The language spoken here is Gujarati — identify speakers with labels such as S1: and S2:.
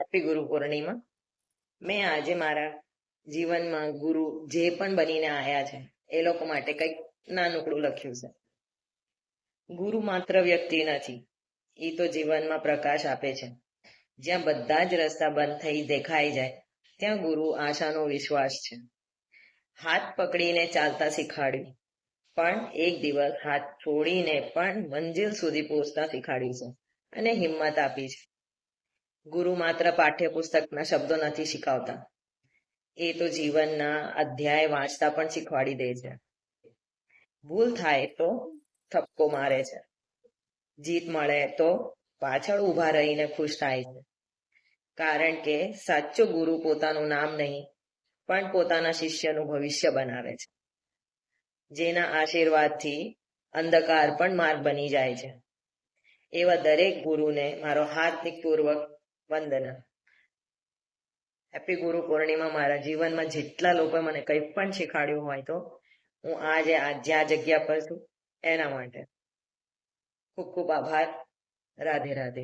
S1: હેપી ગુરુ પૂર્ણિમા. મેં આજે મારા જીવનમાં ગુરુ જે પણ બનીને આવ્યા છે એ લોકો માટે કંઈક નાનકડું લખ્યું છે. ગુરુ માત્ર વ્યક્તિ નથી, એ તો જીવનમાં પ્રકાશ આપે છે. જ્યાં બધા જ રસ્તા બંધ થઈ દેખાઈ જાય ત્યાં ગુરુ આશાનો વિશ્વાસ છે. હાથ પકડીને ચાલતા શીખવાડ્યું, પણ એક દિવસ હાથ છોડીને પણ મંજિલ સુધી પહોંચતા શીખવાડ્યું છે અને હિંમત આપી છે. ગુરુ માત્ર પાઠ્યપુસ્તકના શબ્દો નથી શીખવતા, એ તો જીવનના અધ્યાય વાંચતા પણ શીખવાડી દે છે. ભૂલ થાય તો ઠપકો મારે છે, જીત મળે તો પાછળ ઊભા રહીને ખુશ થાય છે. કારણ કે સાચો ગુરુ પોતાનું નામ નહીં પણ પોતાના શિષ્યનું ભવિષ્ય બનાવે છે. જેના આશીર્વાદથી અંધકાર પણ માર્ગ બની જાય છે. એવા દરેક ગુરુને મારો હાર્દિકપૂર્વક વંદના. હેપી ગુરુ પૂર્ણિમા. મારા જીવનમાં જેટલા લોકોએ મને કંઈ પણ શીખવાડ્યું હોય તો હું આજે જ્યાં જગ્યા પર છું એના માટે ખૂબ ખૂબ આભાર. રાધે રાધે.